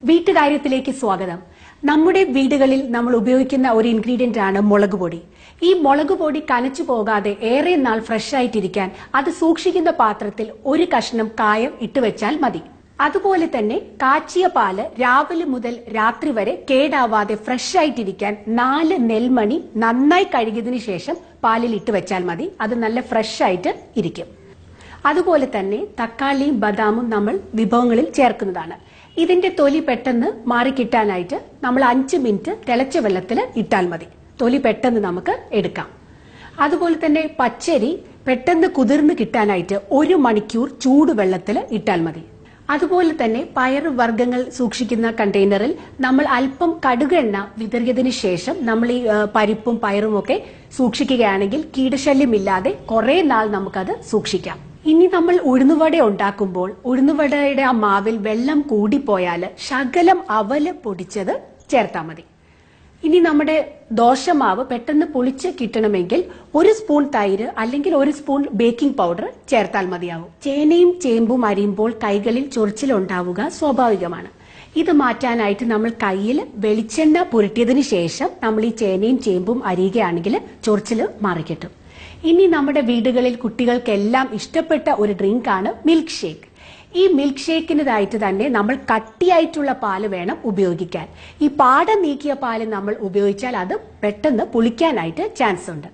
വീട്ടുകാര്യത്തിലേക്ക് സ്വാഗതം. നമ്മുടെ വീടുകളിൽ നമ്മൾ ഉപയോഗിക്കുന്ന ഒരു ഇൻഗ്രീഡിയന്റ് ആണ് മുളകുപൊടി. ഈ മുളകുപൊടി കനച്ചു പോകാതെ ഏറെ നാൾ ഫ്രഷ് ആയിട്ടിരിക്കാൻ അത് സൂക്ഷിക്കുന്ന പാത്രത്തിൽ ഒരു കഷ്ണം കായം ഇട്ടുവെച്ചാൽ മതി. അതുപോലെ തന്നെ കാച്ചിയ പാല് രാവിലെ മുതൽ രാത്രി വരെ കേടാവാതെ ഫ്രഷ് ആയിട്ടിരിക്കാൻ 4 നെൽമണി നന്നായി കഴുകിയതിനു ശേഷം പാലിൽ ഇട്ട് വെച്ചാൽ മതി. അത് നല്ല ഫ്രഷ് ആയിട്ട് ഇരിക്കും. അതുപോലെ തന്നെ തക്കാളിയും ബദാമും നമ്മൾ വിഭവങ്ങളിൽ ചേർക്കുന്നതാണ്. ഇതിന്റെ തൊലി പെട്ടെന്ന് മാറിക്കിട്ടാനായിട്ട് നമ്മൾ 5 മിനിറ്റ് തിളച്ച വെള്ളത്തിൽ ഇട്ടാൽ മതി. തൊലി പെട്ടെന്ന് നമുക്ക് എടുക്കാം. അതുപോലെ തന്നെ പച്ചരി പെട്ടെന്ന് കുതിർന്ന് കിട്ടാനായിട്ട് 1 മണിക്കൂർ ചൂടുവെള്ളത്തിൽ ഇട്ടാൽ മതി. അതുപോലെ തന്നെ പയറ് വർഗ്ഗങ്ങൾ സൂക്ഷിക്കുന്ന കണ്ടെയ്നറിൽ നമ്മൾ അല്പം കടുകെണ്ണ വിതറിയതിനു ശേഷം നമ്മൾ ഈ പരിപ്പും പയറും ഒക്കെ സൂക്ഷിക്കുകയാണെങ്കിൽ കീടശല്യമില്ലാതെ കുറെ നാൾ നമുക്കത് സൂക്ഷിക്കാം. ഇനി നമ്മൾ ഉഴുന്നുവട ഉണ്ടാക്കുമ്പോൾ ഉഴുന്നുവടയുടെ ആ മാവിൽ വെള്ളം കൂടിപ്പോയാൽ ശകലം അവല് പൊടിച്ചത് ചേർത്താൽ മതി. ഇനി നമ്മുടെ ദോശമാവ് പെട്ടെന്ന് പൊളിച്ച് കിട്ടണമെങ്കിൽ 1 സ്പൂൺ തൈര് അല്ലെങ്കിൽ 1 സ്പൂൺ ബേക്കിംഗ് പൗഡർ ചേർത്താൽ മതിയാവും. ചേനയും ചേമ്പും അരിയുമ്പോൾ കൈകളിൽ ചൊറിച്ചിലുണ്ടാവുക സ്വാഭാവികമാണ്. ഇത് മാറ്റാനായിട്ട് നമ്മൾ കയ്യിൽ വെളിച്ചെണ്ണ പുരട്ടിയതിനു ശേഷം നമ്മൾ ഈ ചേനയും ചേമ്പും അരിയുകയാണെങ്കിൽ ചൊറിച്ചിൽ മാറിക്കിട്ടും. ഇനി നമ്മുടെ വീടുകളിൽ കുട്ടികൾക്കെല്ലാം ഇഷ്ടപ്പെട്ട ഒരു ഡ്രിങ്ക് ആണ് മിൽക്ക് ഷേക്ക്. ഈ മിൽക്ക് ഷേക്കിനായിട്ട് തന്നെ നമ്മൾ കട്ടിയായിട്ടുള്ള പാല് വേണം ഉപയോഗിക്കാൻ. ഈ പാട നീക്കിയ പാല് നമ്മൾ ഉപയോഗിച്ചാൽ അത് പെട്ടെന്ന് പുളിക്കാനായിട്ട് ചാൻസ് ഉണ്ട്.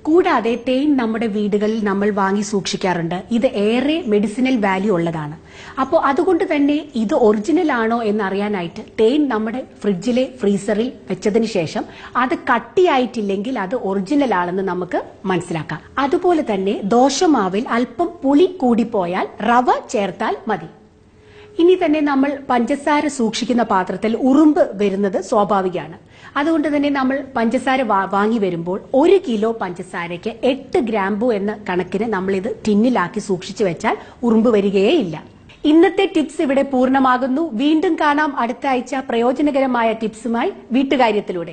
കൂടാതെ തേൻ നമ്മുടെ വീടുകളിൽ നമ്മൾ വാങ്ങി സൂക്ഷിക്കാറുണ്ട്. ഇത് ഏറെ മെഡിസിനൽ വാല്യൂ ഉള്ളതാണ്. അപ്പോൾ അതുകൊണ്ട് തന്നെ ഇത് ഒറിജിനൽ ആണോ എന്നറിയാനായിട്ട് തേൻ നമ്മുടെ ഫ്രിഡ്ജിലെ ഫ്രീസറിൽ വെച്ചതിന് ശേഷം അത് കട്ടിയായിട്ടില്ലെങ്കിൽ അത് ഒറിജിനൽ ആണെന്ന് നമുക്ക് മനസ്സിലാക്കാം. അതുപോലെ തന്നെ ദോശമാവിൽ അല്പം പുളി കൂടിപ്പോയാൽ റവ ചേർത്താൽ മതി. ഇനി തന്നെ നമ്മൾ പഞ്ചസാര സൂക്ഷിക്കുന്ന പാത്രത്തിൽ ഉറുമ്പ് വരുന്നത് സ്വാഭാവികമാണ്. അതുകൊണ്ട് തന്നെ നമ്മൾ പഞ്ചസാര വാങ്ങി വരുമ്പോൾ 1 കിലോ പഞ്ചസാരയ്ക്ക് 8 ഗ്രാമ്പു എന്ന കണക്കിന് നമ്മൾ ഇത് ടിന്നിലാക്കി സൂക്ഷിച്ചു വെച്ചാൽ ഉറുമ്പ് വരികയേ ഇല്ല. ഇന്നത്തെ ടിപ്സ് ഇവിടെ പൂർണ്ണമാകുന്നു. വീണ്ടും കാണാം അടുത്ത ആഴ്ച പ്രയോജനകരമായ ടിപ്സുമായി വീട്ടുകാര്യത്തിലൂടെ.